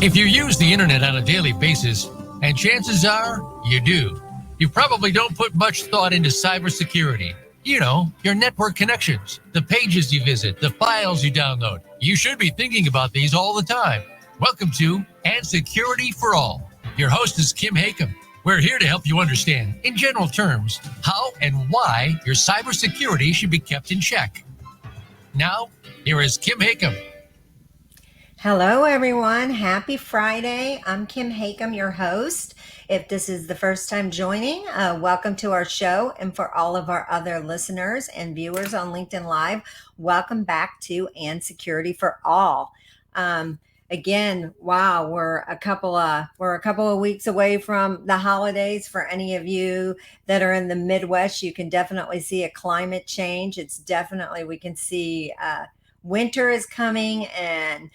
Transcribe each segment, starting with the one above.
If you use the internet on a daily basis, and chances are you do, you probably don't put much thought into cybersecurity. You know, your network connections, the pages you visit, the files you download. You should be thinking about these all the time. Welcome to And Security for All. Your host is Kim Hakim. We're here to help you understand, in general terms, how and why your cybersecurity should be kept in check. Now, here is Kim Hakim. Hello, everyone. Happy Friday. I'm Kim Hakim, your host. If this is the first time joining, welcome to our show. And for all of our other listeners and viewers on LinkedIn Live, welcome back to And Security for All. Again, wow, we're a couple of weeks away from the holidays. For any of you that are in the Midwest, you can definitely see a climate change. It's definitely, we can see winter is coming, and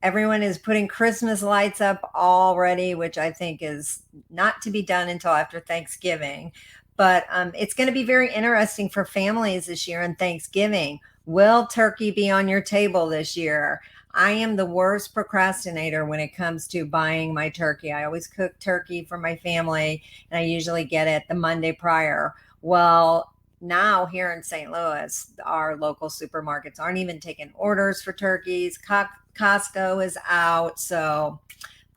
everyone is putting Christmas lights up already, which I think is not to be done until after Thanksgiving. But it's going to be very interesting for families this year on Thanksgiving. Will turkey be on your table this year? I am the worst procrastinator when it comes to buying my turkey. I always cook turkey for my family, and I usually get it the Monday prior. Well, now here in St. Louis, our local supermarkets aren't even taking orders for turkeys. Costco is out, so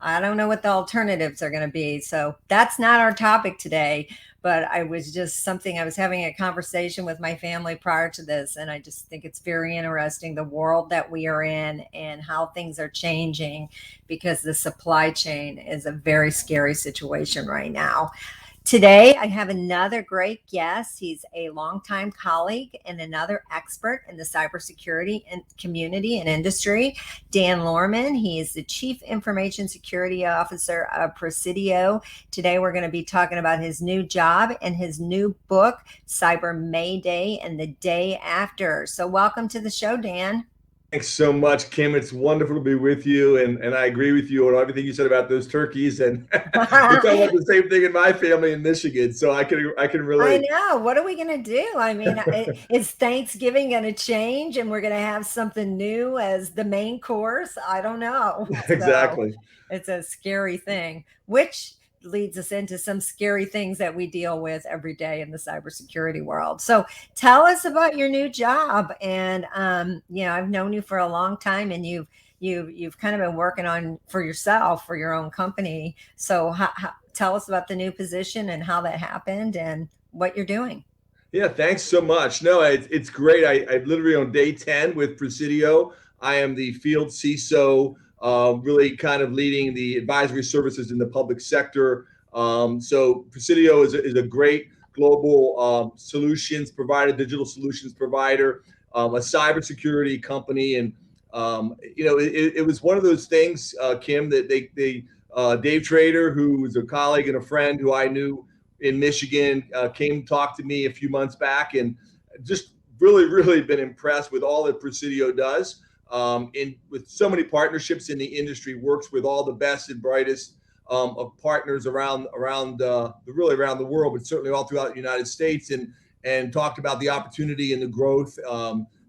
I don't know what the alternatives are going to be. So that's not our topic today, but I was having a conversation with my family prior to this, and I just think it's very interesting, the world that we are in and how things are changing, because the supply chain is a very scary situation right now. Today, I have another great guest. He's a longtime colleague and another expert in the cybersecurity and community and industry, Dan Lohrmann. He is the Chief Information Security Officer of Presidio. Today, we're going to be talking about his new job and his new book, Cyber Mayday and the Day After. So welcome to the show, Dan. Thanks so much, Kim. It's wonderful to be with you, and I agree with you on everything you said about those turkeys. And we're talking about the same thing in my family in Michigan, so I can relate. I know. What are we going to do? I mean, is Thanksgiving going to change, and we're going to have something new as the main course? I don't know. Exactly. So it's a scary thing, which leads us into some scary things that we deal with every day in the cybersecurity world. So tell us about your new job. And, I've known you for a long time, and you've kind of been working on for yourself, for your own company. So tell us about the new position and how that happened and what you're doing. Yeah, thanks so much. No, it's great. I literally on day 10 with Presidio. I am the field CISO, really kind of leading the advisory services in the public sector. So Presidio is a great global solutions provider, digital solutions provider, a cybersecurity company. And, it was one of those things, Kim, that Dave Trader, who was a colleague and a friend who I knew in Michigan, came to talk to me a few months back, and just really, really been impressed with all that Presidio does. With so many partnerships in the industry, works with all the best and brightest of partners around the world, but certainly all throughout the United States, and talked about the opportunity and the growth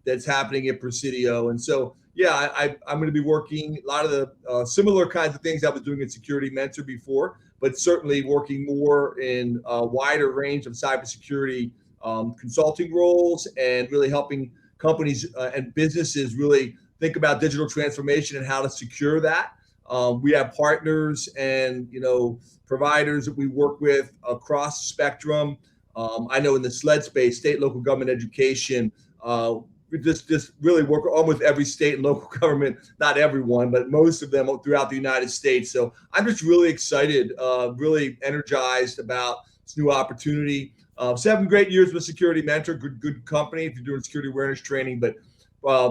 that's happening at Presidio. And so, yeah, I'm going to be working a lot of the similar kinds of things I was doing in Security Mentor before, but certainly working more in a wider range of cybersecurity consulting roles, and really helping companies and businesses really think about digital transformation and how to secure that. We have partners and providers that we work with across the spectrum. I know in the SLED space, state, local government, education, we just really work almost every state and local government, not everyone, but most of them throughout the United States. So I'm just really excited, really energized about this new opportunity. 7 great years with Security Mentor, good company if you're doing security awareness training, but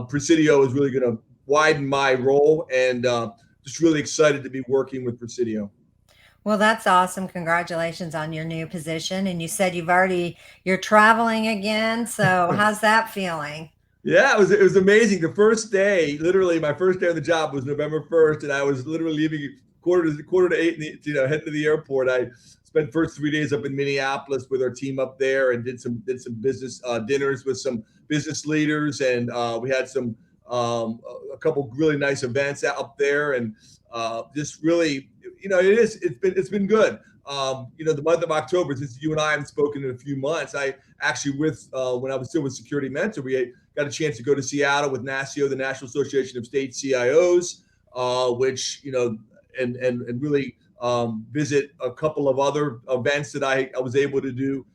Presidio is really going to widen my role, and just really excited to be working with Presidio. Well, that's awesome. Congratulations on your new position. And you said you're traveling again. So how's that feeling? Yeah, it was amazing. The first day, literally my first day on the job was November 1st, and I was literally leaving quarter to 8, heading to the airport. I spent the first 3 days up in Minneapolis with our team up there, and did some business dinners with some business leaders, and we had some a couple really nice events up there, and just really, it's been good. The month of October, since you and I haven't spoken in a few months, I actually when I was still with Security Mentor, we got a chance to go to Seattle with NASCIO, the National Association of State CIOs, which, and really visit a couple of other events that I was able to do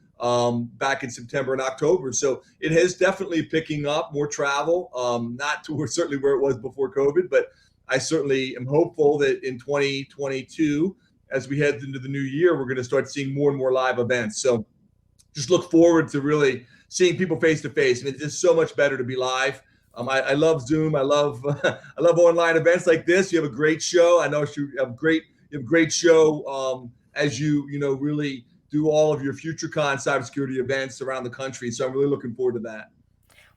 back in September and October. So it has definitely picking up more travel, not to certainly where it was before COVID, but I certainly am hopeful that in 2022, as we head into the new year, we're going to start seeing more and more live events. So just look forward to really seeing people face to face. I mean, it's just so much better to be live. I love Zoom. I love I love online events like this. You have a great show. I know you have a great show as you really do all of your FutureCon cybersecurity events around the country. So I'm really looking forward to that.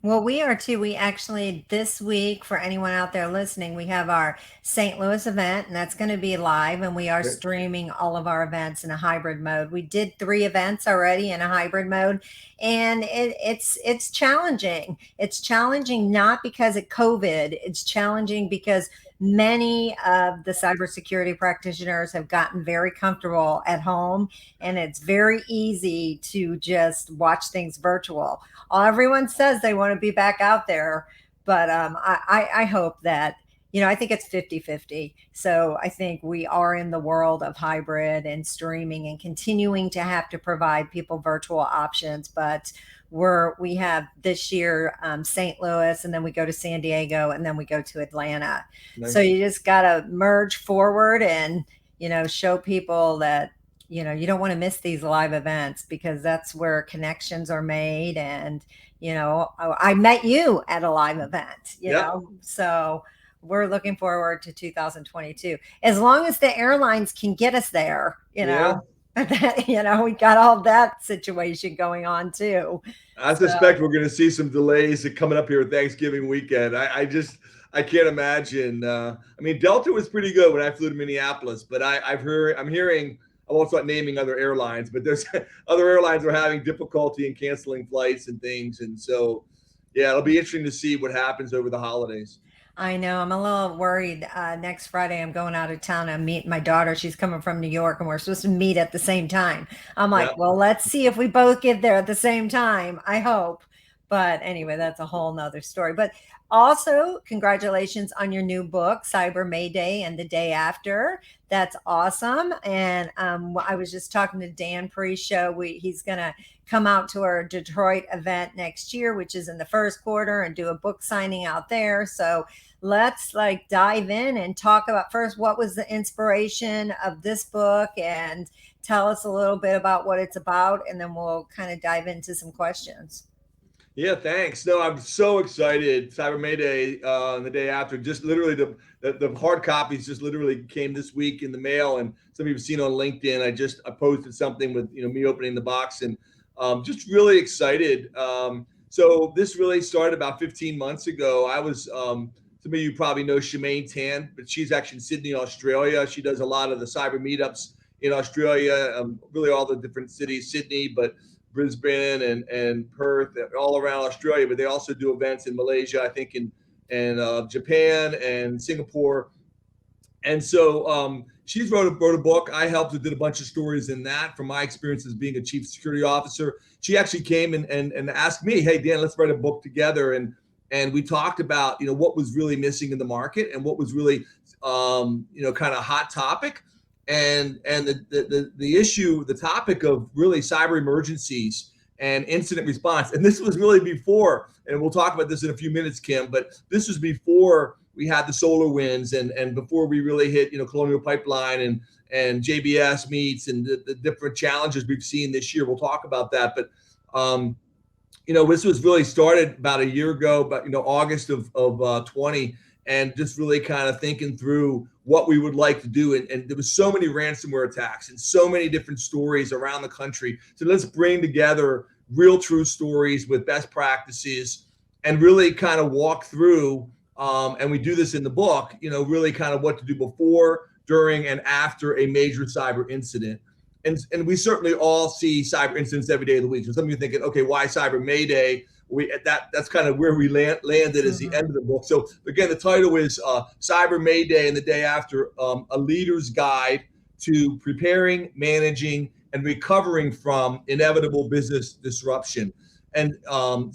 Well, we are too. We actually, this week, for anyone out there listening, we have our St. Louis event, and that's going to be live, and we are streaming all of our events in a hybrid mode. We did 3 events already in a hybrid mode, and it's challenging. It's challenging not because of COVID. It's challenging because many of the cybersecurity practitioners have gotten very comfortable at home, and it's very easy to just watch things virtual. Everyone says they want to be back out there, but I hope that, I think it's 50-50. So I think we are in the world of hybrid and streaming and continuing to have to provide people virtual options. But we have this year St. Louis, and then we go to San Diego, and then we go to Atlanta. Nice. So you just got to merge forward and, show people that, you don't want to miss these live events, because that's where connections are made. And, I met you at a live event, so we're looking forward to 2022, as long as the airlines can get us there, we got all that situation going on too. I suspect we're going to see some delays coming up here at Thanksgiving weekend. I can't imagine. Delta was pretty good when I flew to Minneapolis, but I'm hearing, I won't start naming other airlines, but there's other airlines are having difficulty in canceling flights and things. And so, yeah, it'll be interesting to see what happens over the holidays. I know. I'm a little worried. Next Friday, I'm going out of town. I'm meeting my daughter. She's coming from New York, and we're supposed to meet at the same time. I'm like, well, let's see if we both get there at the same time. I hope. But anyway, that's a whole nother story. But also, congratulations on your new book, Cyber Mayday and the Day After. That's awesome. And I was just talking to Dan pre-show. He's going to come out to our Detroit event next year, which is in the first quarter, and do a book signing out there. So let's dive in and talk about first, what was the inspiration of this book, and tell us a little bit about what it's about, and then we'll kind of dive into some questions. Yeah, thanks. No, I'm so excited. Cyber Mayday and the Day After. Just literally the hard copies just literally came this week in the mail, and some of you've seen on LinkedIn. I posted something with me opening the box, and just really excited. So this really started about 15 months ago. I was some of you probably know Shemaine Tan, but she's actually in Sydney, Australia. She does a lot of the cyber meetups in Australia, really all the different cities, Sydney, but Brisbane and Perth, all around Australia, but they also do events in Malaysia, I think in Japan and Singapore. And so she's wrote a book. I helped her, did a bunch of stories in that from my experience as being a chief security officer. She actually came and asked me, hey, Dan, let's write a book together. And we talked about, what was really missing in the market and what was really, kind of hot topic. And the issue, the topic of really cyber emergencies and incident response. And this was really before, and we'll talk about this in a few minutes, Kim, but this was before we had the solar winds and before we really hit, Colonial Pipeline and JBS meets and the different challenges we've seen this year. We'll talk about that. But, this was really started about a year ago, but, August of 20, and just really kind of thinking through what we would like to do. And there was so many ransomware attacks and so many different stories around the country. So let's bring together real true stories with best practices and really kind of walk through, and we do this in the book, really kind of what to do before, during, and after a major cyber incident. and we certainly all see cyber incidents every day of the week. So some of you are thinking, okay, why Cyber Mayday? That's kind of where we landed as the end of the book. So again, the title is Cyber Mayday and the Day After, a leader's guide to preparing, managing, and recovering from inevitable business disruption. And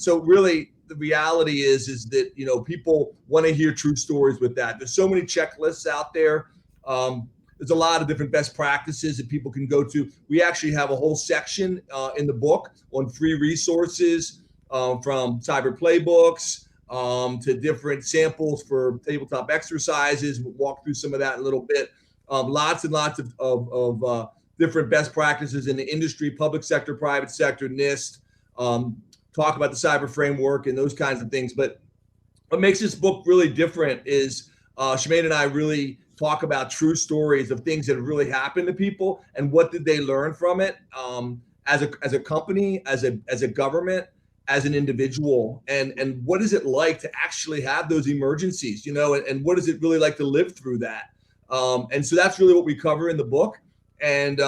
so really the reality is that, you know, people want to hear true stories with that. There's so many checklists out there. There's a lot of different best practices that people can go to. We actually have a whole section in the book on free resources, from cyber playbooks to different samples for tabletop exercises. We'll walk through some of that in a little bit. Lots and lots of different best practices in the industry, public sector, private sector, NIST, talk about the cyber framework and those kinds of things. But what makes this book really different is Shemaine and I really talk about true stories of things that have really happened to people and what did they learn from it, as a company, as a government, as an individual, and what is it like to actually have those emergencies, you know, and what is it really like to live through that? And so that's really what we cover in the book. And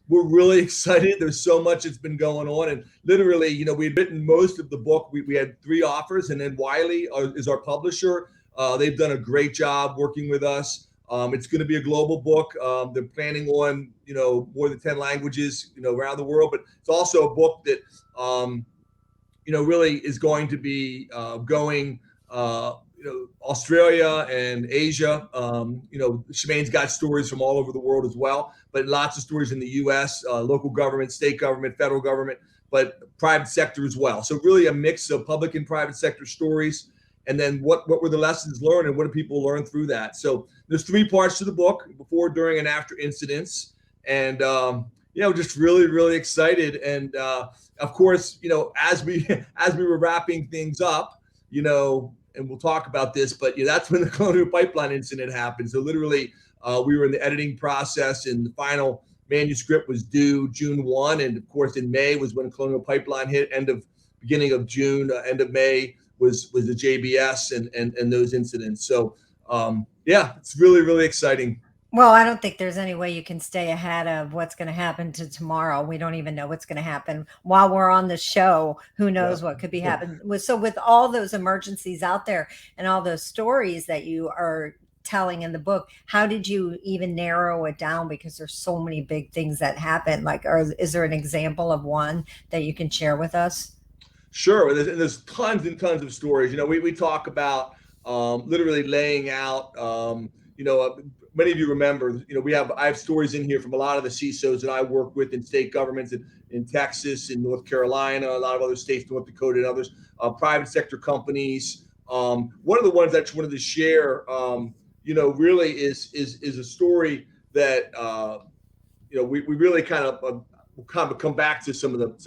we're really excited. There's so much that's been going on. And literally, you know, we had written most of the book. We had 3 authors, and then Wiley is our publisher. They've done a great job working with us. It's going to be a global book. They're planning on, you know, more than 10 languages, you know, around the world. But it's also a book that, you know, really is going to be going, you know, Australia and Asia. You know, Shemaine's got stories from all over the world as well, but lots of stories in the U.S., local government, state government, federal government, but private sector as well. So really a mix of public and private sector stories. And then what were the lessons learned and what do people learn through that? So there's 3 parts to the book: before, during, and after incidents. And, you know, just really, really excited. And of course, you know, as we were wrapping things up, you know, and we'll talk about this, but yeah, that's when the Colonial Pipeline incident happened. So literally, we were in the editing process, and the final manuscript was due June 1. And of course, in May was when Colonial Pipeline hit. Beginning of June, end of May was the JBS and those incidents. So yeah, it's really, really exciting. Well, I don't think there's any way you can stay ahead of what's going to happen to tomorrow. We don't even know what's going to happen while we're on the show. Who knows what could be happening? So with all those emergencies out there and all those stories that you are telling in the book, how did you even narrow it down? Because there's so many big things that happen. Like, is there an example of one that you can share with us? Sure. There's tons and tons of stories. You know, we talk about literally laying out, you know, many of you remember, you know, I have stories in here from a lot of the CISOs that I work with in state governments in Texas, in North Carolina, a lot of other states, North Dakota and others, private sector companies. One of the ones I just wanted to share, you know, really is a story that, you know, we really kind of come back to some of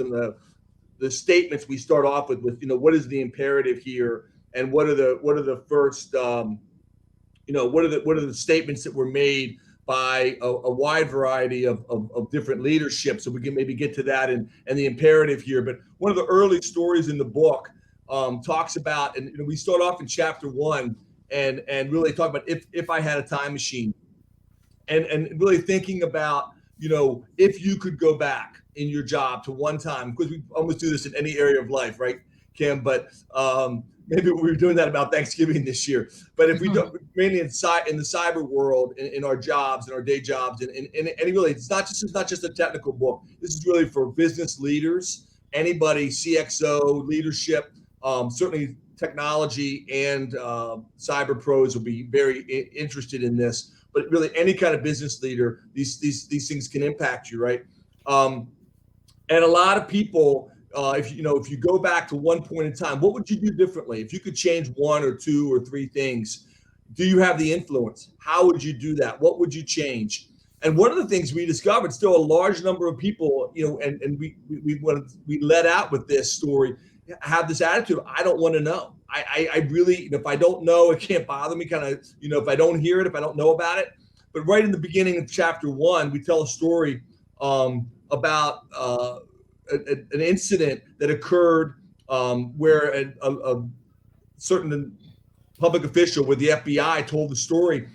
the statements we start off with, you know, what is the imperative here, and what are the first, you know, what are the statements that were made by a wide variety of different leadership. So we can maybe get to that and the imperative here. But one of the early stories in the book talks about, and you know, we start off in chapter 1 and really talk about if I had a time machine, and really thinking about, you know, if you could go back in your job to one time, because we almost do this in any area of life, right, Kim? But maybe we were doing that about Thanksgiving this year. But if we don't, mainly in the cyber world, in our jobs, in our day jobs, and really, it's not just a technical book. This is really for business leaders, anybody, CXO, leadership, certainly technology and cyber pros will be very interested in this. But really, any kind of business leader, these things can impact you, right? And a lot of people, if you go back to one point in time, what would you do differently? If you could change 1 or 2 or 3 things, do you have the influence? How would you do that? What would you change? And one of the things we discovered, still a large number of people, you know, and we let out with this story, have this attitude. I don't want to know. I really, if I don't know, it can't bother me. Kind of, you know, if I don't hear it, if I don't know about it. But right in the beginning of chapter 1, we tell a story about an incident that occurred where a certain public official with the FBI told the story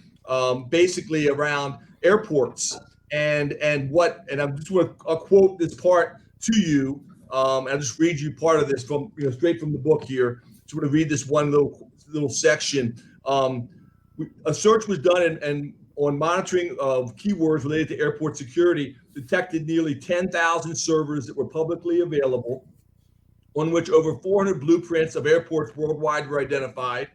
basically around airports And I'm just going to quote this part to you. I'll just read you part of this from straight from the book here. Just want to read this one little section. A search was done and on monitoring of keywords related to airport security, detected nearly 10,000 servers that were publicly available, on which over 400 blueprints of airports worldwide were identified,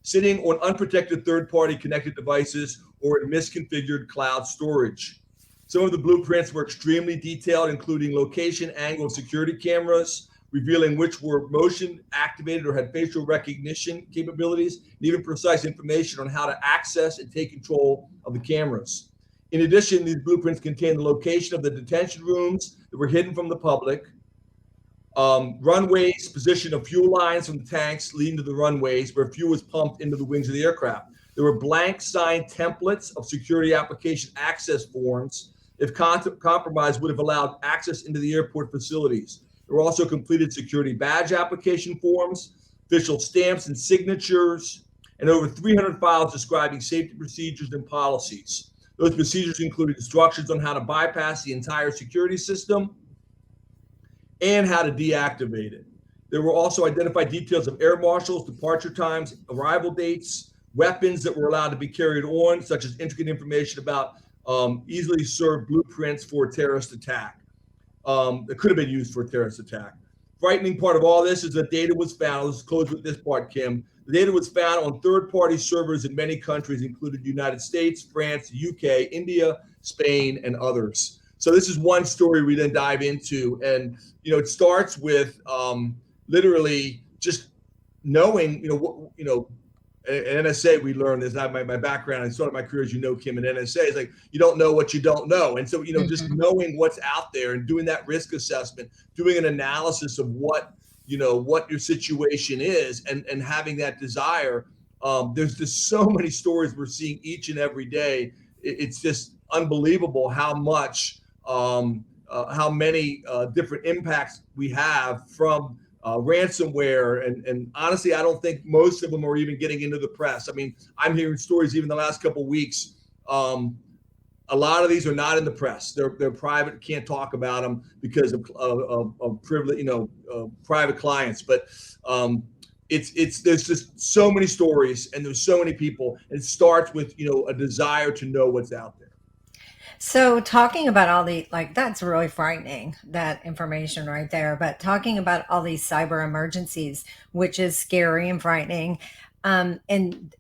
sitting on unprotected third-party connected devices or in misconfigured cloud storage. Some of the blueprints were extremely detailed, including location, angle, and security cameras, revealing which were motion activated or had facial recognition capabilities, and even precise information on how to access and take control of the cameras. In addition, these blueprints contain the location of the detention rooms that were hidden from the public, runways, position of fuel lines from the tanks leading to the runways where fuel was pumped into the wings of the aircraft. There were blank signed templates of security application access forms if compromised would have allowed access into the airport facilities. There were also completed security badge application forms, official stamps and signatures, and over 300 files describing safety procedures and policies. Those procedures included instructions on how to bypass the entire security system and how to deactivate it. There were also identified details of air marshals, departure times, arrival dates, weapons that were allowed to be carried on, such as intricate information about easily served blueprints for a terrorist attack. That could have been used for a terrorist attack. Frightening part of all this is that data was found. Let's close with this part, Kim. The data was found on third-party servers in many countries, including the United States, France, UK, India, Spain, and others. So this is one story we then dive into, and it starts with literally just knowing, at NSA, we learned this. My background, I started my career, as Kim, in NSA. It's like you don't know what you don't know. And so, just knowing what's out there and doing that risk assessment, doing an analysis of what your situation is and having that desire. There's just so many stories we're seeing each and every day. It's just unbelievable how many different impacts we have from ransomware, and honestly, I don't think most of them are even getting into the press. I mean, I'm hearing stories even the last couple of weeks. A lot of these are not in the press. They're private. Can't talk about them because of privilege, private clients. But there's just so many stories, and there's so many people. And it starts with a desire to know what's out there. So talking about all that's really frightening, that information right there, but talking about all these cyber emergencies, which is scary and frightening. And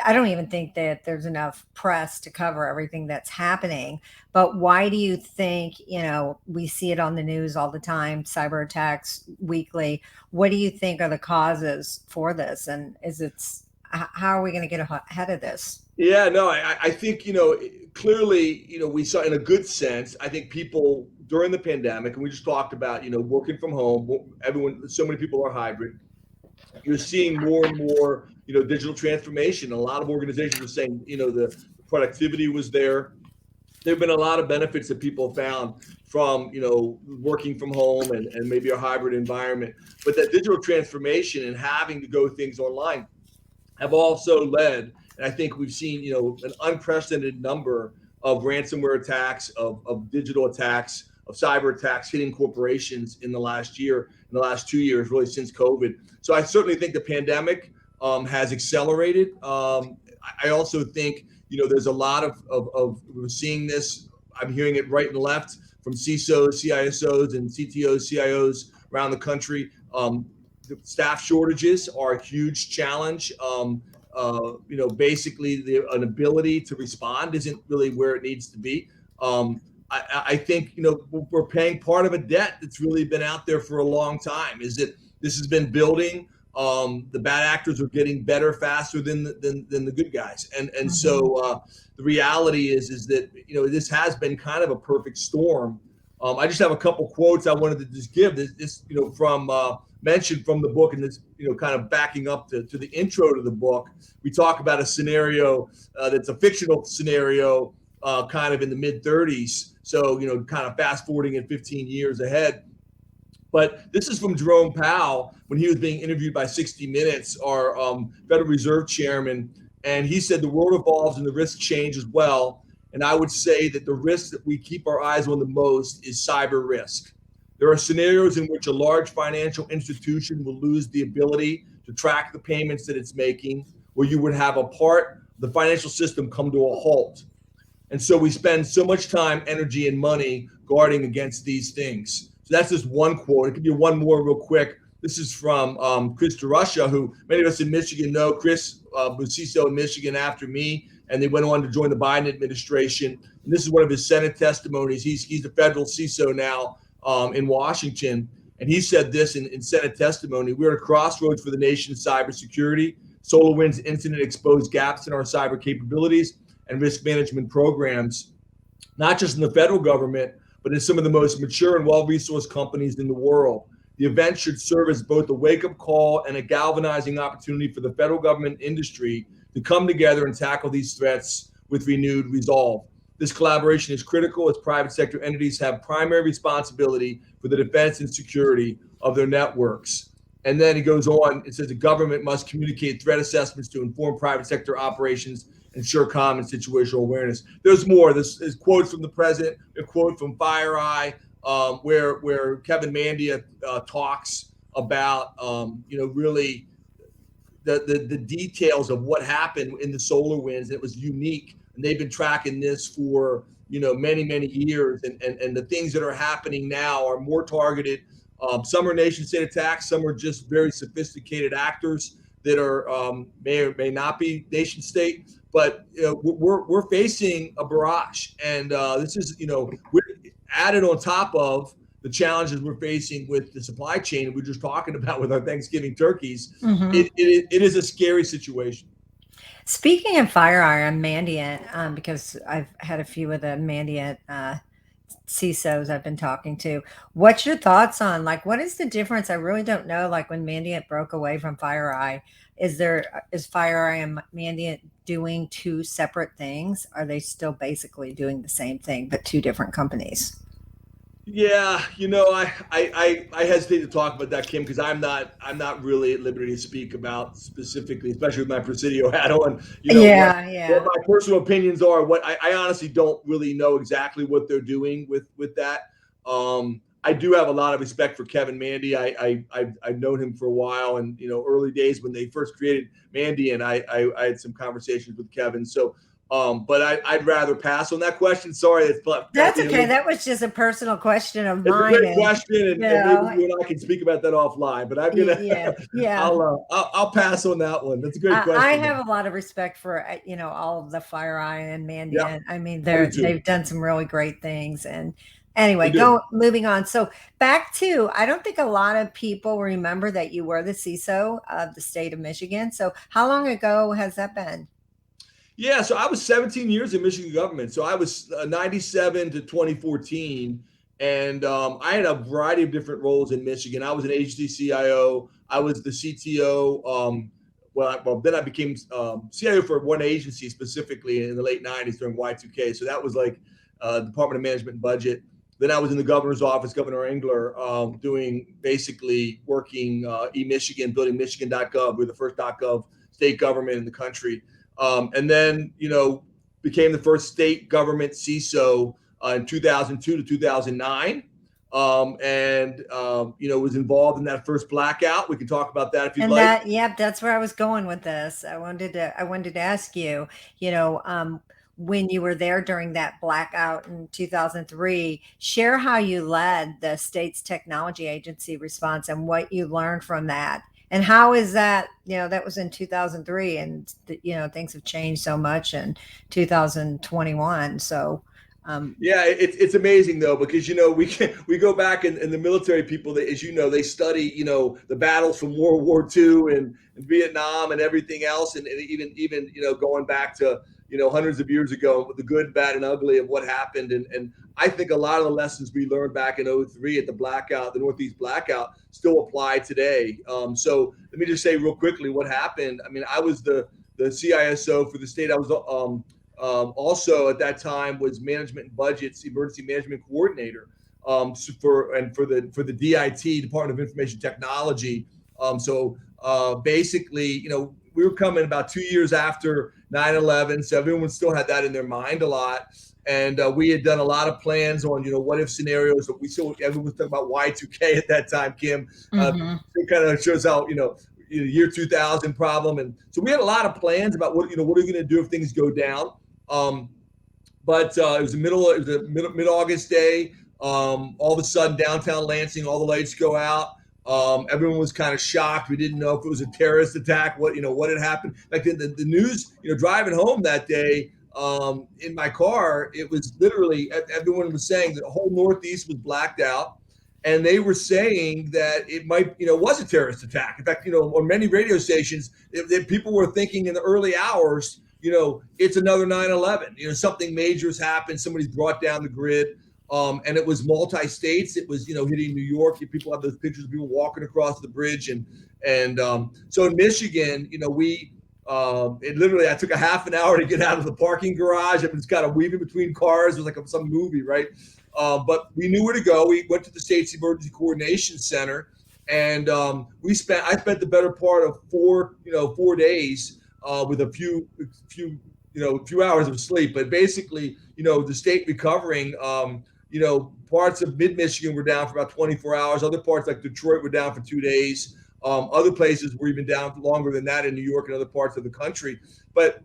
I don't even think that there's enough press to cover everything that's happening. But why do you think, we see it on the news all the time, cyber attacks weekly? What do you think are the causes for this? And how are we going to get ahead of this? Yeah, no, I think, clearly, we saw, in a good sense, I think people during the pandemic, and we just talked about, working from home, so many people are hybrid. You're seeing more and more, digital transformation. A lot of organizations are saying, the productivity was there. There have been a lot of benefits that people found from, working from home and maybe a hybrid environment. But that digital transformation and having to go things online have also led, and I think we've seen, an unprecedented number of ransomware attacks, of digital attacks, of cyber attacks hitting corporations in the last 2 years, really since COVID. So I certainly think the pandemic has accelerated. I also think, there's a lot of we're seeing this. I'm hearing it right and left from CISOs, CISOs, and CTOs, CIOs around the country. The staff shortages are a huge challenge. Basically an ability to respond isn't really where it needs to be. I think, we're paying part of a debt that's really been out there for a long time. Is that this has been building. The bad actors are getting better faster than the good guys. And so the reality is that, this has been kind of a perfect storm. I just have a couple quotes I wanted to just give this from mentioned from the book, and this, kind of backing up to the intro to the book. We talk about a scenario that's a fictional scenario, kind of in the mid 30s. So, kind of fast forwarding it 15 years ahead. But this is from Jerome Powell when he was being interviewed by 60 Minutes, our Federal Reserve chairman. And he said, the world evolves and the risks change as well. And I would say that the risk that we keep our eyes on the most is cyber risk. There are scenarios in which a large financial institution will lose the ability to track the payments that it's making, where you would have a part of the financial system come to a halt. And so we spend so much time, energy, and money guarding against these things. So that's just one quote. It could be one more real quick. This is from Chris DeRusha, who many of us in Michigan know. Chris was CISO in Michigan after me, and they went on to join the Biden administration. And this is one of his Senate testimonies. He's a federal CISO now in Washington. And he said this in Senate testimony: "We're at a crossroads for the nation's cybersecurity. SolarWinds incident exposed gaps in our cyber capabilities and risk management programs, not just in the federal government, but in some of the most mature and well-resourced companies in the world. The event should serve as both a wake-up call and a galvanizing opportunity for the federal government industry to come together and tackle these threats with renewed resolve. This collaboration is critical as private sector entities have primary responsibility for the defense and security of their networks." And then he goes on, it says the government must communicate threat assessments to inform private sector operations, ensure common situational awareness. There's more. This is quotes from the president, a quote from FireEye, where Kevin Mandia talks about, really the details of what happened in the SolarWinds. It was unique, and they've been tracking this for many, many years. And the things that are happening now are more targeted. Some are nation state attacks. Some are just very sophisticated actors that are may or may not be nation state. But we're facing a barrage, and this is we're added on top of the challenges we're facing with the supply chain we're just talking about with our Thanksgiving turkeys. Mm-hmm. It is a scary situation. Speaking of FireEye and Mandiant, because I've had a few of the Mandiant CISOs I've been talking to. What's your thoughts on, what is the difference? I really don't know. When Mandiant broke away from FireEye, is FireEye and Mandiant doing two separate things? Are they still basically doing the same thing, but two different companies? Yeah, I hesitate to talk about that, Kim, because I'm not really at liberty to speak about specifically, especially with my Presidio hat on. What my personal opinions are. What I honestly don't really know exactly what they're doing with that. I do have a lot of respect for Kevin Mandy. I've known him for a while, and early days when they first created Mandy, and I had some conversations with Kevin. So. But I'd rather pass on that question. Sorry, that's okay. That was just a personal question of mine. It's a great question, and maybe you and I can speak about that offline. But I'm gonna, I'll pass on that one. That's a great question. I have a lot of respect for all of the FireEye and Mandy. Yeah. I mean, they've done some really great things. And anyway, moving on. So back to, I don't think a lot of people remember that you were the CISO of the state of Michigan. So how long ago has that been? Yeah, so I was 17 years in Michigan government. So I was 97 to 2014. And I had a variety of different roles in Michigan. I was an agency CIO. I was the CTO. Then I became CIO for one agency specifically in the late 90s during Y2K. So that was Department of Management and Budget. Then I was in the governor's office, Governor Engler, doing basically working eMichigan, building Michigan.gov. We're the first .gov state government in the country. And then, became the first state government CISO in 2002 to 2009. Was involved in that first blackout. We can talk about that if you'd like. That's where I was going with this. I wanted to ask you, when you were there during that blackout in 2003, share how you led the state's technology agency response and what you learned from that. And how is that, that was in 2003 and, things have changed so much in 2021. So, it's amazing though, because, we go back and the military people, as they study, the battles from World War II and Vietnam and everything else. And even, going back to, hundreds of years ago, the good, bad, and ugly of what happened. And I think a lot of the lessons we learned back in 2003 at the Northeast blackout still apply today. So let me just say real quickly what happened. I mean, I was the CISO for the state. I was also at that time was management and budgets, emergency management coordinator for the DIT, Department of Information Technology. Basically, we were coming about 2 years after 9/11. So everyone still had that in their mind a lot. And we had done a lot of plans on, what if scenarios. But everyone was talking about Y2K at that time, Kim. It kind of shows how, year 2000 problem. And so we had a lot of plans about what are we going to do if things go down. But it was a mid-August day. All of a sudden, downtown Lansing, all the lights go out. Everyone was kind of shocked. We didn't know if it was a terrorist attack. What had happened? Like the news, driving home that day in my car, it was literally everyone was saying that the whole Northeast was blacked out, and they were saying that it might, was a terrorist attack. In fact, on many radio stations, people were thinking in the early hours, it's another 9/11. Something major has happened. Somebody's brought down the grid. And it was multi-states. It was, hitting New York. People have those pictures of people walking across the bridge. And so in Michigan, it literally, I took a half an hour to get out of the parking garage. It was kind of weaving between cars. It was like some movie, right? But we knew where to go. We went to the State's Emergency Coordination Center, and I spent the better part of 4 days with a few hours of sleep. But basically, the state recovering. Parts of mid-Michigan were down for about 24 hours. Other parts like Detroit were down for 2 days. Other places were even down for longer than that in New York and other parts of the country. But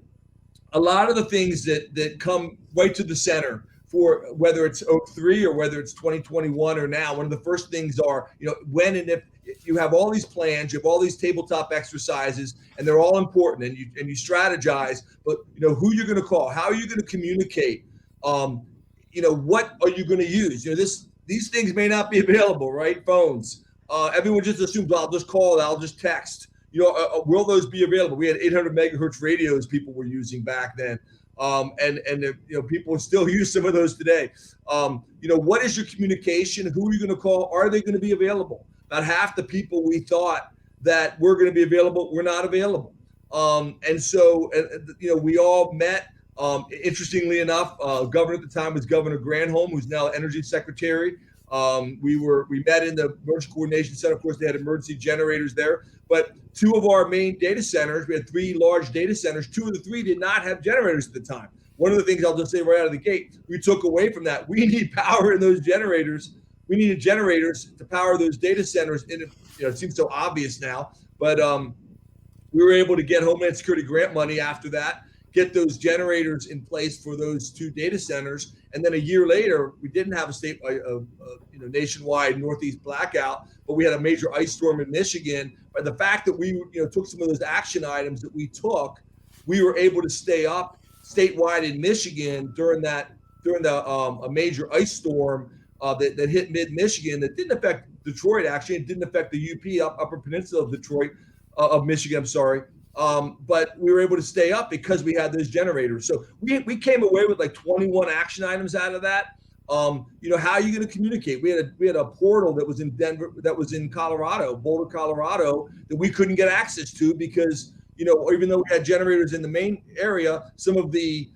a lot of the things that come right to the center for whether it's 03 or whether it's 2021 or now, one of the first things are, when and if you have all these plans, you have all these tabletop exercises, and they're all important, and you strategize, but who you're going to call, how are you going to communicate, what are you going to use? These things may not be available, right? Phones. Everyone just assumes, I'll just call, I'll just text. Will those be available? We had 800 megahertz radios people were using back then. People still use some of those today. What is your communication? Who are you going to call? Are they going to be available? About half the people we thought that were going to be available were not available. And so, we all met. Interestingly enough, governor at the time was Governor Granholm, who's now Energy Secretary. We met in the Emergency Coordination Center. Of course, they had emergency generators there. But 2 of our main data centers, we had 3 large data centers. 2 of the 3 did not have generators at the time. One of the things I'll just say right out of the gate, we took away from that. We need power in those generators. We needed generators to power those data centers. And it seems so obvious now, but we were able to get Homeland Security grant money after that, get those generators in place for those 2 data centers. And then a year later, we didn't have a nationwide Northeast blackout, but we had a major ice storm in Michigan. By the fact that we took some of those action items that we took, we were able to stay up statewide in Michigan during a major ice storm that hit mid-Michigan that didn't affect Detroit. Actually, it didn't affect the UP, Upper Peninsula of Detroit, of Michigan. I'm sorry. But we were able to stay up because we had those generators. So we came away with like 21 action items out of that. How are you going to communicate? We had a portal that was in Denver, that was in Colorado, Boulder, Colorado, that we couldn't get access to because, even though we had generators in the main area, some of the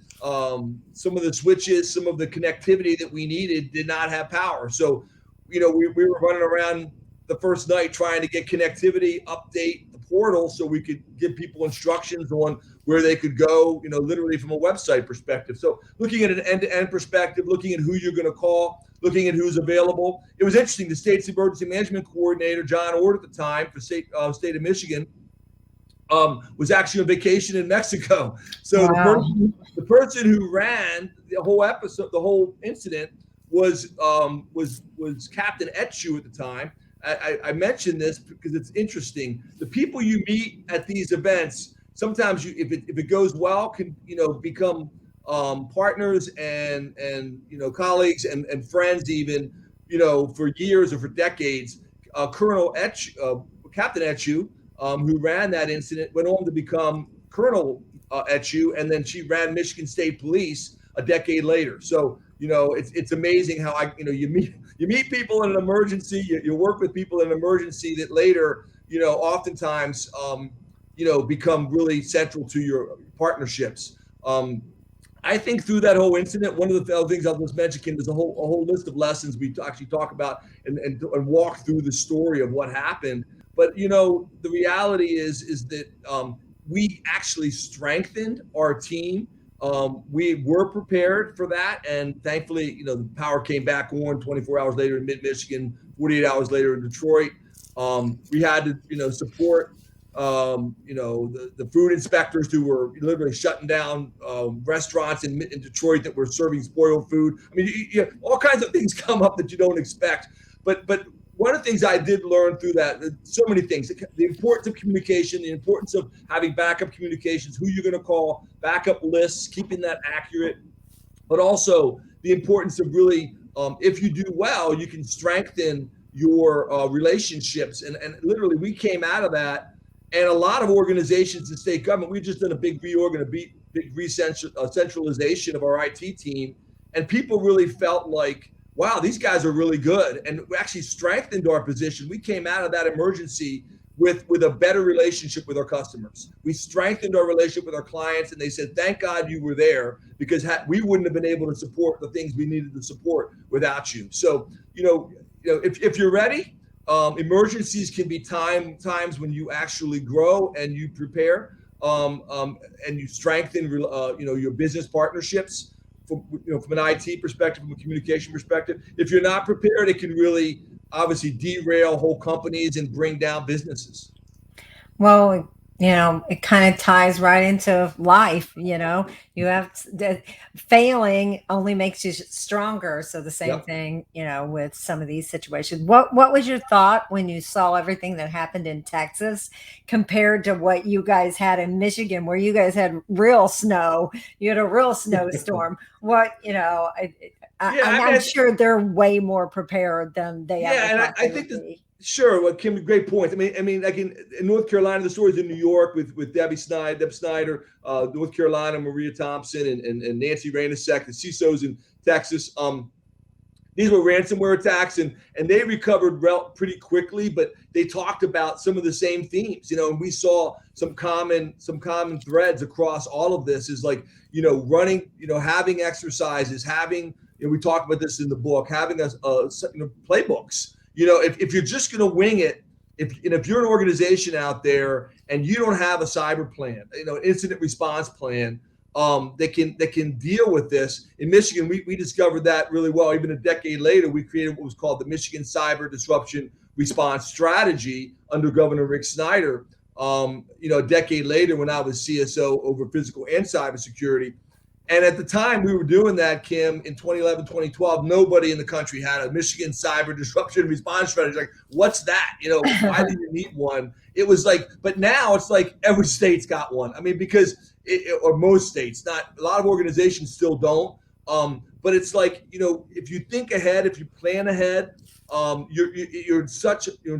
switches, some of the connectivity that we needed did not have power. So, we were running around the first night trying to get connectivity, update the portal so we could give people instructions on where they could go, literally from a website perspective. So looking at an end-to-end perspective, looking at who you're going to call, looking at who's available. It was interesting. The state's emergency management coordinator, John Ord at the time for state of Michigan, was actually on vacation in Mexico. So wow. the person who ran the whole episode, the whole incident was Captain Etchu at the time. I mentioned this because it's interesting. The people you meet at these events, sometimes if it goes well, can become partners and colleagues and friends even for years or for decades. Captain Etchu, who ran that incident, went on to become Colonel Etchu, and then she ran Michigan State Police a decade later. So it's amazing how you meet people in an emergency, you work with people in an emergency that later, oftentimes, become really central to your partnerships. I think through that whole incident, one of the other things I'll just mention, Kim, there's a whole list of lessons we actually talk about and walk through the story of what happened. But, the reality is that we actually strengthened our team. We were prepared for that, and thankfully, the power came back on 24 hours later in mid-Michigan, 48 hours later in Detroit. We had to, support, the food inspectors who were literally shutting down restaurants in Detroit that were serving spoiled food. I mean, all kinds of things come up that you don't expect. But one of the things I did learn through that, so many things, the importance of communication, the importance of having backup communications, who you're going to call, backup lists, keeping that accurate, but also the importance of really, if you do well, you can strengthen your relationships. And literally, we came out of that, and a lot of organizations in state government, we've just done a big reorg and a big centralization of our IT team, and people really felt like, wow, these guys are really good. And we actually strengthened our position. We came out of that emergency with a better relationship with our customers. We strengthened our relationship with our clients, and they said, thank God you were there, because we wouldn't have been able to support the things we needed to support without you. So, if you're ready, emergencies can be times when you actually grow and you prepare, and you strengthen, your business partnerships. From an IT perspective, from a communication perspective. If you're not prepared, it can really obviously derail whole companies and bring down businesses. Well, it kind of ties right into life. You have failing only makes you stronger. So the same thing, with some of these situations. What was your thought when you saw everything that happened in Texas compared to what you guys had in Michigan, where you guys had real snow? You had a real snowstorm. I'm sure they're way more prepared than they ever thought they would be. Sure. Well, Kim, great point. I mean, like in North Carolina, the stories in New York with Deb Snyder, North Carolina, Maria Thompson, and Nancy Rainasek, the CISOs in Texas. These were ransomware attacks, and they recovered pretty quickly, but they talked about some of the same themes, and we saw some common threads across all of this is like, running, having exercises, having, we talk about this in the book, having playbooks. If you're just going to wing it, if you're an organization out there and you don't have a cyber plan, an incident response plan, that can deal with this. In Michigan, we discovered that really well. Even a decade later, we created what was called the Michigan Cyber Disruption Response Strategy under Governor Rick Snyder. A decade later, when I was CISO over physical and cybersecurity. And at the time we were doing that, Kim, in 2011, 2012, nobody in the country had a Michigan Cyber Disruption Response Strategy. Like, what's that? Why do you need one? It was like, but now it's like every state's got one. I mean, because, or most states, not a lot of organizations still don't. But it's like, if you think ahead, if you plan ahead, you're in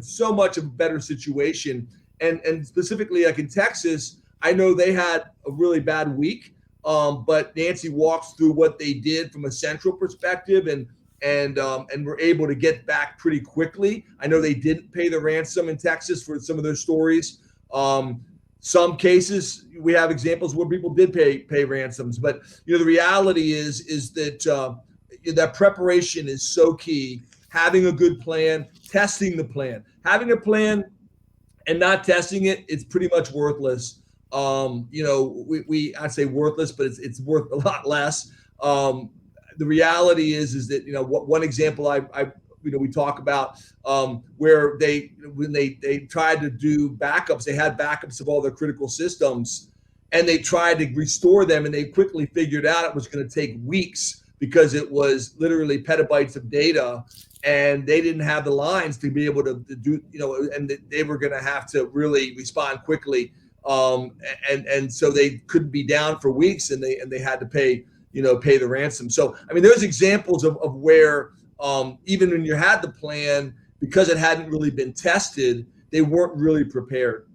so much of a better situation. And specifically, like in Texas, I know they had a really bad week. But Nancy walks through what they did from a central perspective, and were able to get back pretty quickly. I know they didn't pay the ransom in Texas for some of their stories. Some cases we have examples where people did pay ransoms, but the reality is that that preparation is so key. Having a good plan, testing the plan, having a plan and not testing it, it's pretty much worthless. I'd say worthless, but it's worth a lot less. The reality is that, one example we talk about, where when they tried to do backups, they had backups of all their critical systems, and they tried to restore them, and they quickly figured out it was going to take weeks because it was literally petabytes of data, and they didn't have the lines to be able to do, and they were going to have to really respond quickly. And so they couldn't be down for weeks, and they had to pay the ransom. So, I mean, there's examples of where, even when you had the plan, because it hadn't really been tested, they weren't really prepared.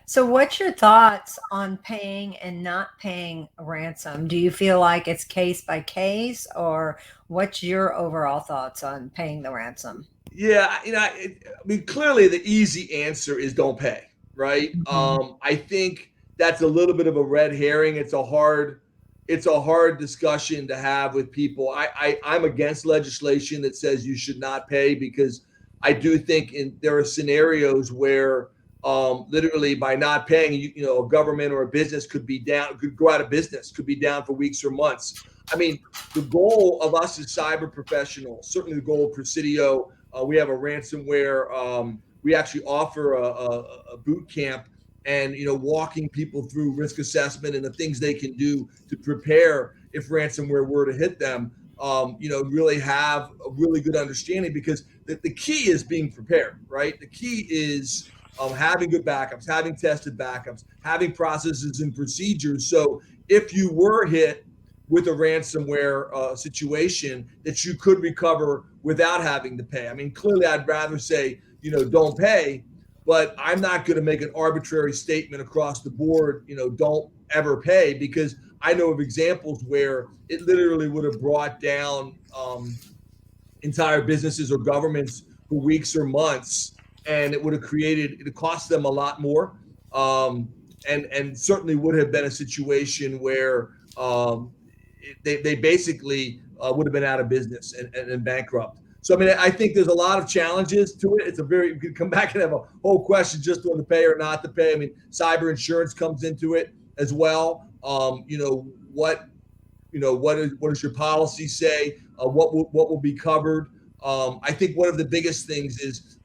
So what's your thoughts on paying and not paying a ransom? Do you feel like it's case by case, or what's your overall thoughts on paying the ransom? Yeah, I mean, clearly the easy answer is don't pay, right? Mm-hmm. I think that's a little bit of a red herring. It's a hard discussion to have with people. I'm against legislation that says you should not pay, because I do think there are scenarios where literally by not paying, a government or a business could go out of business, could be down for weeks or months. I mean, the goal of us as cyber professionals, certainly the goal of Presidio, we have a ransomware. We actually offer a boot camp and, walking people through risk assessment and the things they can do to prepare if ransomware were to hit them. Really have a really good understanding, because the key is being prepared, right? The key is having good backups, having tested backups, having processes and procedures. So if you were hit with a ransomware situation, that you could recover without having to pay. I mean, clearly I'd rather say, don't pay, but I'm not going to make an arbitrary statement across the board, don't ever pay, because I know of examples where it literally would have brought down entire businesses or governments for weeks or months, and it would have cost them a lot more, and certainly would have been a situation where they basically would have been out of business and bankrupt. So, I mean, I think there's a lot of challenges to it. You could come back and have a whole question just on the pay or not to pay. I mean, cyber insurance comes into it as well. What does your policy say? What will be covered? I think one of the biggest things is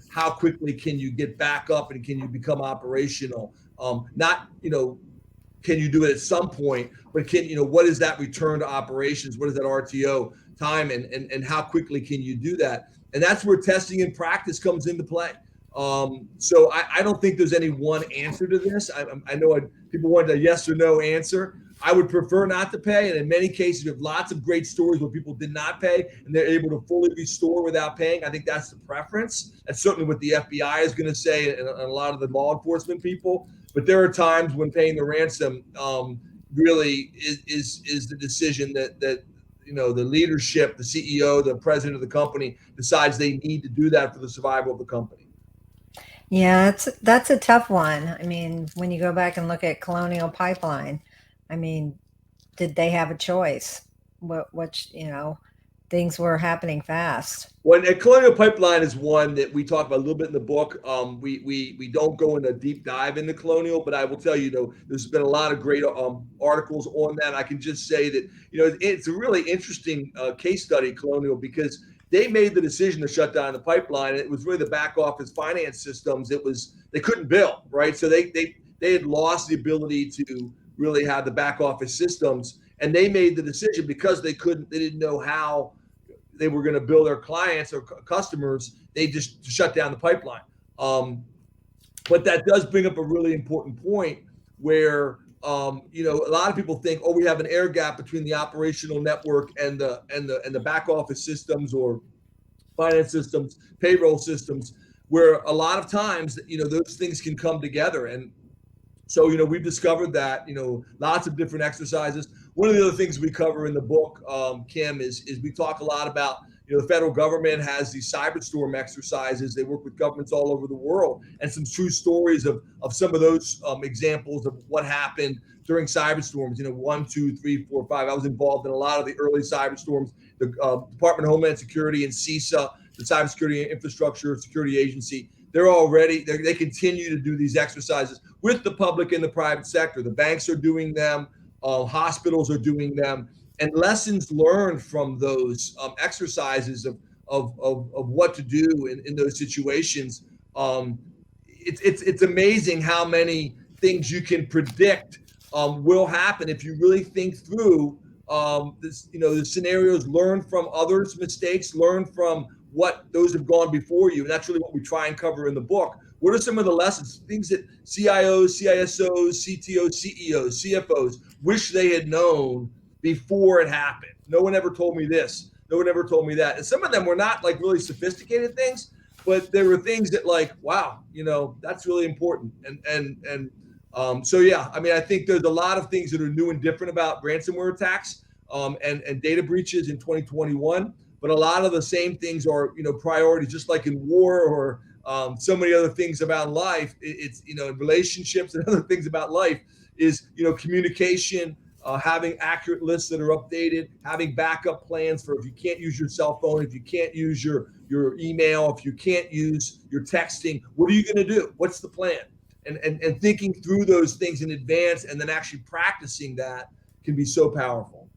how quickly can you get back up and can you become operational? Not, can you do it at some point, but what is that return to operations? What is that RTO time, and how quickly can you do that? And that's where testing and practice comes into play. So I don't think there's any one answer to this. I know people want a yes or no answer. I would prefer not to pay. And in many cases, we have lots of great stories where people did not pay and they're able to fully restore without paying. I think that's the preference. That's certainly what the FBI is going to say, and a lot of the law enforcement people. But there are times when paying the ransom really is the decision that the leadership, the CEO, the president of the company decides they need to do that for the survival of the company. Yeah, that's a tough one. I mean, when you go back and look at Colonial Pipeline, I mean, did they have a choice? Things were happening fast. Well, and Colonial Pipeline is one that we talk about a little bit in the book. We don't go into a deep dive into Colonial, but I will tell you, there's been a lot of great articles on that. I can just say that, it's a really interesting case study, Colonial, because they made the decision to shut down the pipeline. And it was really the back office finance systems. They couldn't bill, right? So they had lost the ability to really have the back office systems, and they made the decision because they didn't know how they were going to bill their clients or customers. They just shut down the pipeline. But that does bring up a really important point where a lot of people think, we have an air gap between the operational network and the back office systems or finance systems, payroll systems, where a lot of times those things can come together. And so we've discovered that lots of different exercises. One of the other things we cover in the book, Kim, is we talk a lot about the federal government has these cyberstorm exercises. They work with governments all over the world, and some true stories of some of those examples of what happened during cyberstorms. 1, 2, 3, 4, 5. I was involved in a lot of the early cyberstorms. The Department of Homeland Security and CISA, the Cybersecurity Infrastructure Security Agency, they continue to do these exercises with the public and the private sector. The banks are doing them, hospitals are doing them, and lessons learned from those exercises of what to do in those situations. It's amazing how many things you can predict will happen if you really think through the scenarios, learn from others' mistakes, learn from what those have gone before you. And that's really what we try and cover in the book. What are some of the lessons, things that CIOs, CISOs, CTOs, CEOs, CFOs wish they had known before it happened? No one ever told me this. No one ever told me that. And some of them were not like really sophisticated things, but there were things that wow, that's really important. So yeah, I mean, I think there's a lot of things that are new and different about ransomware attacks and data breaches in 2021. But a lot of the same things are, priorities, just like in war or so many other things about life. It's, relationships and other things about life is, communication, having accurate lists that are updated, having backup plans for if you can't use your cell phone, if you can't use your email, if you can't use your texting, what are you going to do? What's the plan? And thinking through those things in advance and then actually practicing that can be so powerful.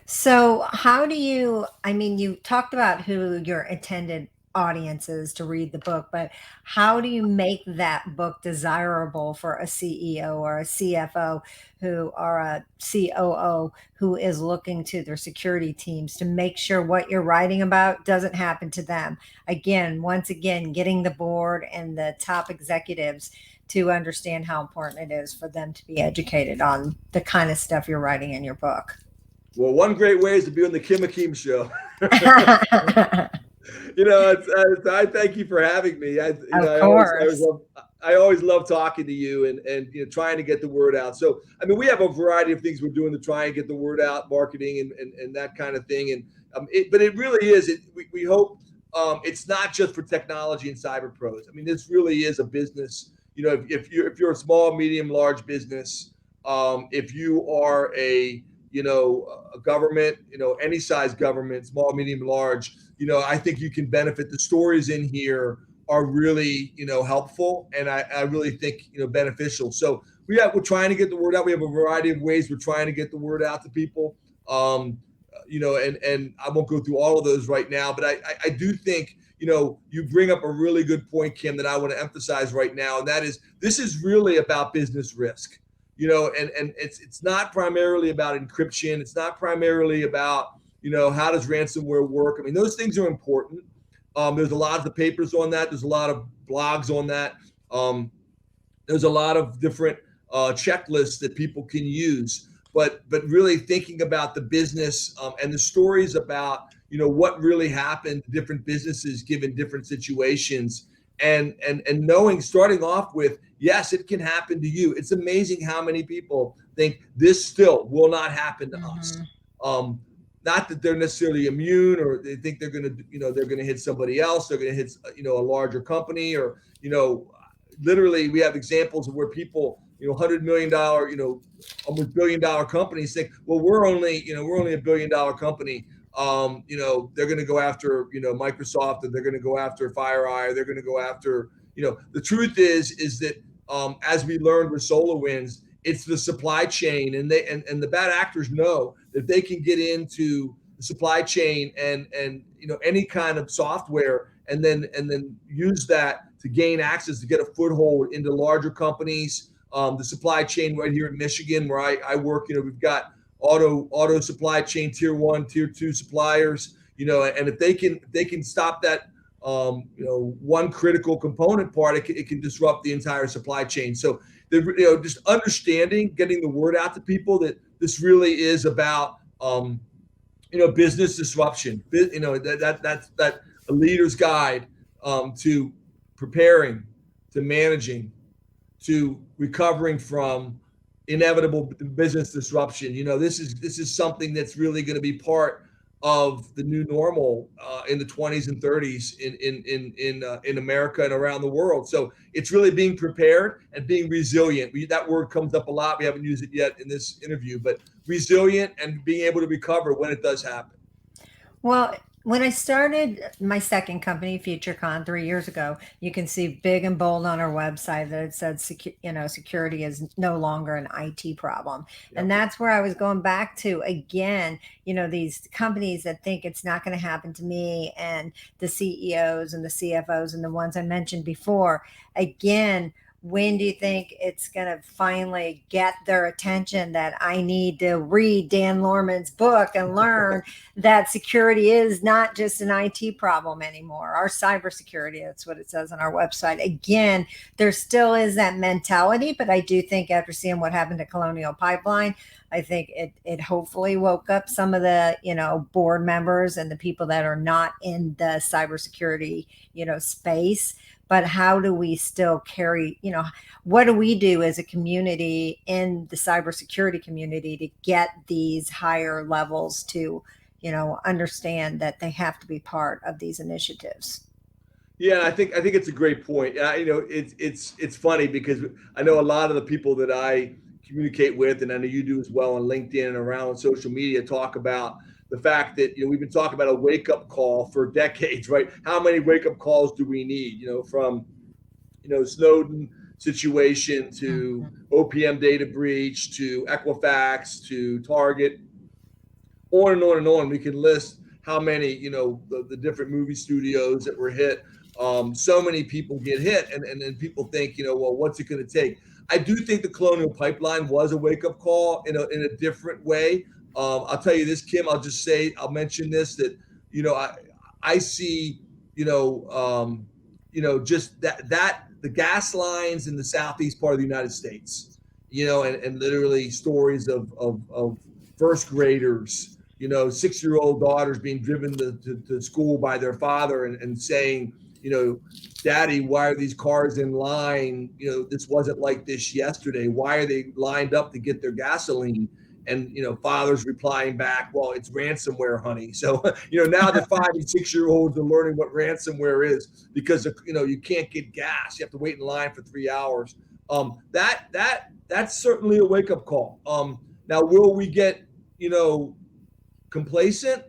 So, how do you, I mean, you talked about who your intended audience is to read the book, but how do you make that book desirable for a CEO or a CFO who or a COO who is looking to their security teams to make sure what you're writing about doesn't happen to them? Again, once again, getting the board and the top executives to understand how important it is for them to be educated on the kind of stuff you're writing in your book. Well, one great way is to be on the Kim Hakim show. I thank you for having me. Of course. I always love talking to you and trying to get the word out. So, I mean, we have a variety of things we're doing to try and get the word out, marketing and that kind of thing. And but it really is. We hope it's not just for technology and cyber pros. I mean, this really is a business. If you're a small, medium, large business, if you are a government, any size government, small, medium, large, I think you can benefit. The stories in here are really, helpful, and I really think, beneficial. So we're trying to get the word out. We have a variety of ways we're trying to get the word out to people. And I won't go through all of those right now, but I do think, you bring up a really good point, Kim, that I want to emphasize right now, and that is this is really about business risk. And it's not primarily about encryption. It's not primarily about, how does ransomware work? I mean, those things are important. There's a lot of the papers on that. There's a lot of blogs on that. There's a lot of different checklists that people can use. But really thinking about the business and the stories about, what really happened to different businesses given different situations. And knowing, starting off with, yes, it can happen to you. It's amazing how many people think this still will not happen to us. Not that they're necessarily immune, or they think they're going to hit somebody else. They're going to hit, a larger company, or, literally we have examples of where people, $100 million, almost $1 billion companies think, well, we're only a $1 billion company. They're going to go after, Microsoft, or they're going to go after FireEye, or they're going to go after, the truth is that as we learned with SolarWinds, it's the supply chain, and the bad actors know that they can get into the supply chain and any kind of software, and then use that to gain access to get a foothold into larger companies. The supply chain right here in Michigan, where I work, we've got auto supply chain, tier 1, tier 2 suppliers, and if they can stop that, one critical component part, it can disrupt the entire supply chain. So, just understanding, getting the word out to people that this really is about, business disruption. That's a leader's guide to preparing, to managing, to recovering from inevitable business disruption. This is something that's really going to be part of the new normal in the 20s and 30s in America and around the world. So it's really being prepared and being resilient. That word comes up a lot. We haven't used it yet in this interview, but resilient and being able to recover when it does happen. Well, when I started my second company, FutureCon, 3 years ago, you can see big and bold on our website that it said, security is no longer an IT problem. Yep. And that's where I was going back to again, these companies that think it's not going to happen to me, and the CEOs and the CFOs and the ones I mentioned before. Again, when do you think it's going to finally get their attention that I need to read Dan Lohrmann's book and learn that security is not just an IT problem anymore? Our cybersecurity, that's what it says on our website. Again, there still is that mentality, but I do think after seeing what happened to Colonial Pipeline, I think it hopefully woke up some of the, board members and the people that are not in the cybersecurity, space. But how do we still carry, what do we do as a community in the cybersecurity community to get these higher levels to, understand that they have to be part of these initiatives? Yeah, I think it's a great point. It's funny because I know a lot of the people that I communicate with, and I know you do as well on LinkedIn and around social media, talk about the fact that, we've been talking about a wake-up call for decades, right? How many wake-up calls do we need, from, Snowden situation to OPM data breach to Equifax to Target, on and on and on. We can list how many, the different movie studios that were hit. So many people get hit, and people think, well, what's it going to take? I do think the Colonial Pipeline was a wake-up call in a different way. I'll tell you this, Kim. I'll mention this, that I see just that the gas lines in the southeast part of the United States, and literally stories of first graders, 6-year-old daughters being driven to school by their father and saying, Daddy, why are these cars in line? This wasn't like this yesterday. Why are they lined up to get their gasoline? And, fathers replying back, well, it's ransomware, honey. So, now the 5 and 6-year-olds are learning what ransomware is because, you can't get gas. You have to wait in line for 3 hours. That's certainly a wake-up call. Now, will we get, complacent?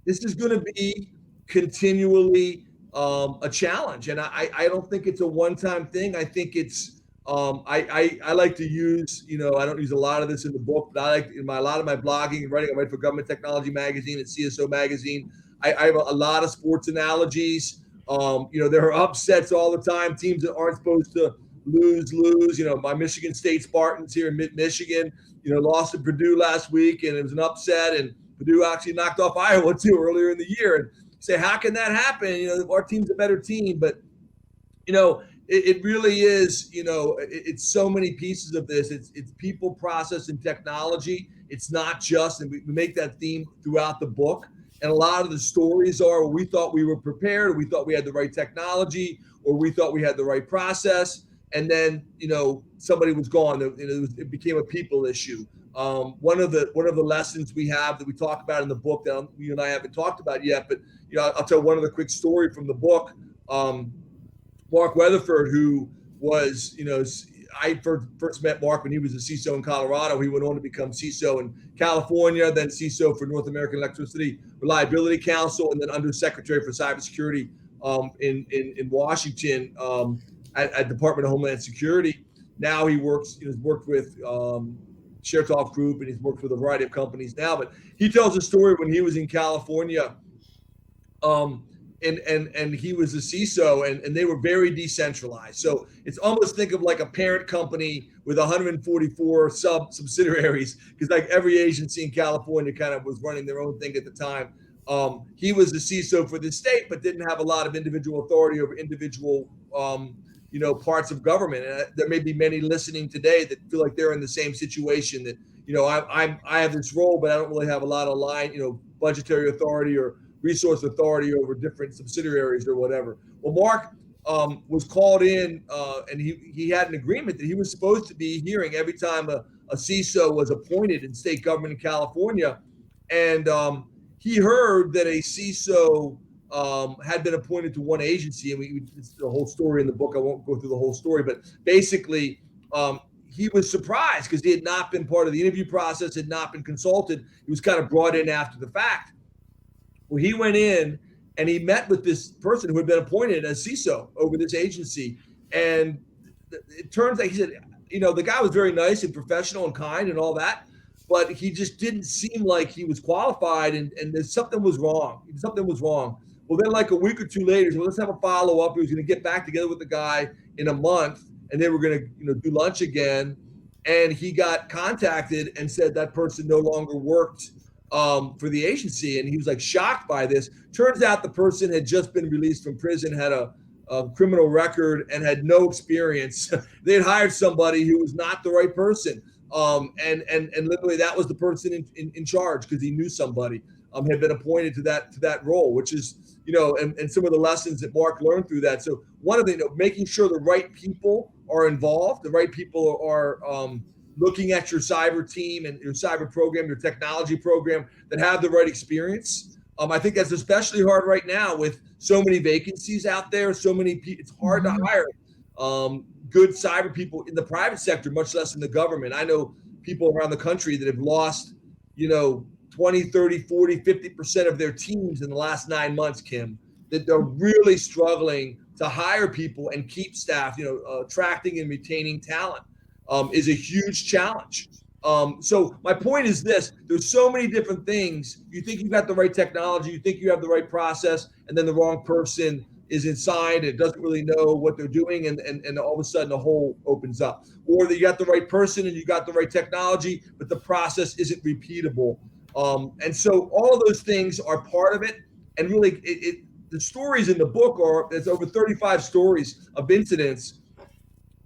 This is going to be continually a challenge. And I don't think it's a one-time thing. I think it's, I like to use, I don't use a lot of this in the book, but I like in a lot of my blogging and writing. I write for Government Technology Magazine and CISO Magazine. I have a lot of sports analogies. There are upsets all the time. Teams that aren't supposed to lose. My Michigan State Spartans here in mid-Michigan, lost to Purdue last week, and it was an upset. And Purdue actually knocked off Iowa too earlier in the year. And say, how can that happen? Our team's a better team, but it really is. It's so many pieces of this. It's people, process, and technology. It's not just, and we make that theme throughout the book. And a lot of the stories are, we thought we were prepared, or we thought we had the right technology, or we thought we had the right process, and then somebody was gone. It became a people issue. One of the lessons we have that we talk about in the book that you and I haven't talked about yet, but I'll tell one of the quick story from the book. Mark Weatherford, who was, I first met Mark when he was a CISO in Colorado. He went on to become CISO in California, then CISO for North American Electricity Reliability Council, and then Undersecretary for Cybersecurity in Washington at Department of Homeland Security. Now he he's worked with Chertoff Group, and he's worked with a variety of companies now. But he tells a story when he was in California. And he was a CISO, and they were very decentralized. So it's almost think of like a parent company with 144 subsidiaries, because like every agency in California kind of was running their own thing at the time. He was the CISO for the state, but didn't have a lot of individual authority over individual, parts of government. And there may be many listening today that feel like they're in the same situation, that, I have this role, but I don't really have a lot of budgetary authority or resource authority over different subsidiaries or whatever. Well, Mark was called in, and he had an agreement that he was supposed to be hearing every time a CISO was appointed in state government in California. And he heard that a CISO had been appointed to one agency, and it's the whole story in the book. I won't go through the whole story, but basically he was surprised because he had not been part of the interview process, had not been consulted. He was kind of brought in after the fact. Well, he went in and he met with this person who had been appointed as CISO over this agency. And it turns out, he said, the guy was very nice and professional and kind and all that, but he just didn't seem like he was qualified, and something was wrong. Well, then like a week or two later, he said, well, let's have a follow-up. He was going to get back together with the guy in a month, and they were going to do lunch again. And he got contacted and said that person no longer worked for the agency, and he was like shocked by this. Turns out the person had just been released from prison, had a criminal record, and had no experience. They had hired somebody who was not the right person, and literally that was the person in charge, because he knew somebody had been appointed to that role, which is and some of the lessons that Mark learned through that. So one of the making sure the right people are involved, the right people are looking at your cyber team and your cyber program, your technology program, that have the right experience. I think that's especially hard right now with so many vacancies out there, so many people. It's hard to hire. good cyber people in the private sector, much less in the government. I know people around the country that have lost, 20, 30, 40, 50% of their teams in the last 9 months, Kim, that they're really struggling to hire people and keep staff. Attracting and retaining talent is a huge challenge. So my point is this: there's so many different things. You think you've got the right technology, you think you have the right process, and then the wrong person is inside and doesn't really know what they're doing, and all of a sudden the hole opens up. Or that you got the right person and you got the right technology, but the process isn't repeatable. And so all of those things are part of it. And really, the stories in the book there's over 35 stories of incidents,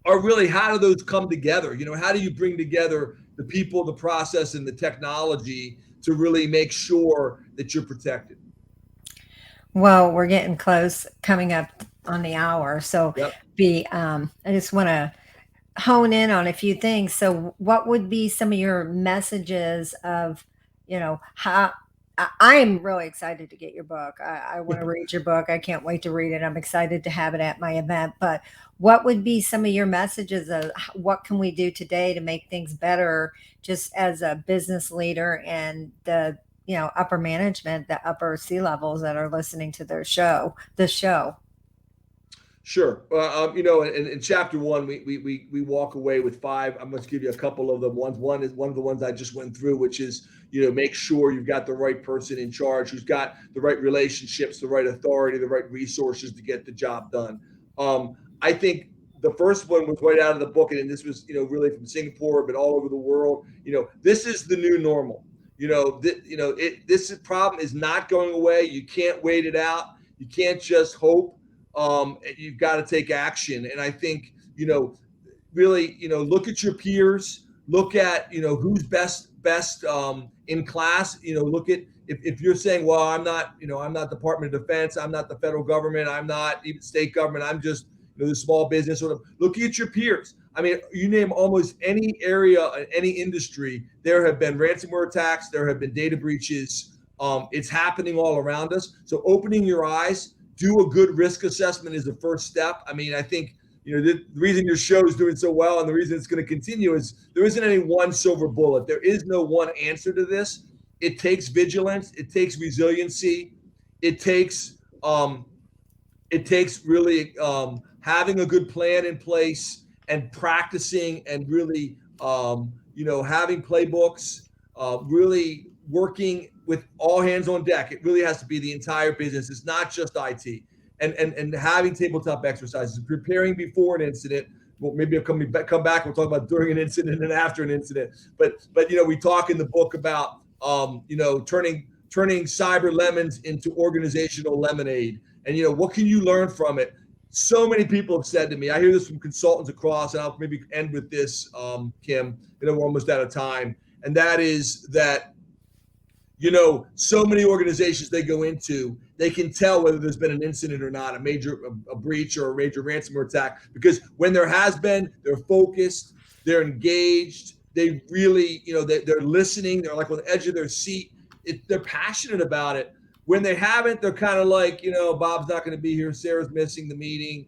are really, how do those come together? How do you bring together the people, the process, and the technology to really make sure that you're protected? Well, we're getting close, coming up on the hour. So Yep. I just want to hone in on a few things. So what would be some of your messages of, how I am really excited to get your book. I want to read your book. I can't wait to read it. I'm excited to have it at my event. But what would be some of your messages of what can we do today to make things better, just as a business leader and the upper management, the upper C-levels that are listening to the show? Sure. In chapter 1, we walk away with 5. I'm going to give you a couple of them. One is one of the ones I just went through, which is, make sure you've got the right person in charge, who's got the right relationships, the right authority, the right resources to get the job done. I think the first one was right out of the book, and this was, really from Singapore, but all over the world. This is the new normal. This problem is not going away. You can't wait it out. You can't just hope. You've got to take action. And I think, really, look at your peers, look at, who's best in class, look at, if you're saying, well, I'm not Department of Defense, I'm not the federal government, I'm not even state government, I'm just, the small business, look at your peers. I mean, you name almost any area, any industry, there have been ransomware attacks, there have been data breaches. It's happening all around us. So opening your eyes, do a good risk assessment is the first step. I mean, I think, the reason your show is doing so well and the reason it's going to continue is there isn't any one silver bullet. There is no one answer to this. It takes vigilance. It takes resiliency. It takes really having a good plan in place and practicing and really, having playbooks, really working with all hands on deck. It really has to be the entire business. It's not just IT. And having tabletop exercises, preparing before an incident. Well, maybe I'll come back. We'll talk about during an incident and after an incident. But we talk in the book about turning cyber lemons into organizational lemonade. And what can you learn from it? So many people have said to me, I hear this from consultants across, and I'll maybe end with this, Kim. We're almost out of time, and that is that. So many organizations they go into, they can tell whether there's been an incident or not, a breach or a major ransomware attack, because when there has been, they're focused, they're engaged, they really, they're listening, they're like on the edge of their seat, they're passionate about it. When they haven't, they're kind of like, Bob's not going to be here, Sarah's missing the meeting.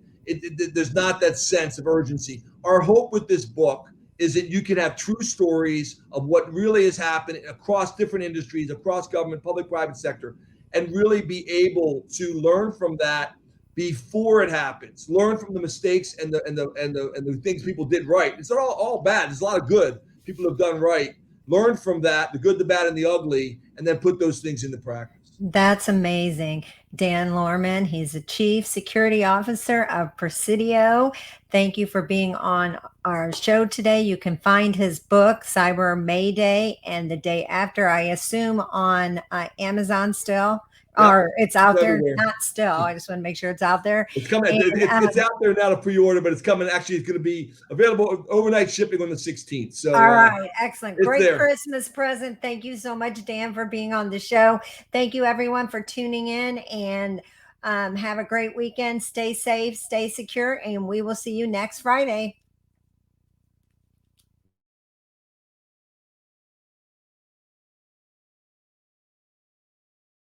There's not that sense of urgency. Our hope with this book is that you can have true stories of what really is happening across different industries, across government, public, private sector, and really be able to learn from that before it happens. Learn from the mistakes and the things people did right. It's not all bad. There's a lot of good people have done right. Learn from that, the good, the bad, and the ugly, and then put those things into practice. That's amazing. Dan Lohrmann, he's the Chief Security Officer of Presidio. Thank you for being on our show today. You can find his book, Cyber Mayday and the Day After, I assume on Amazon still. Or it's out there, not still. I just want to make sure it's out there. It's coming. It's out there now to pre-order, but it's coming. Actually, it's going to be available overnight shipping on the 16th. So, all right, excellent. Great there. Christmas present. Thank you so much, Dan, for being on the show. Thank you, everyone, for tuning in, and have a great weekend. Stay safe, stay secure, and we will see you next Friday.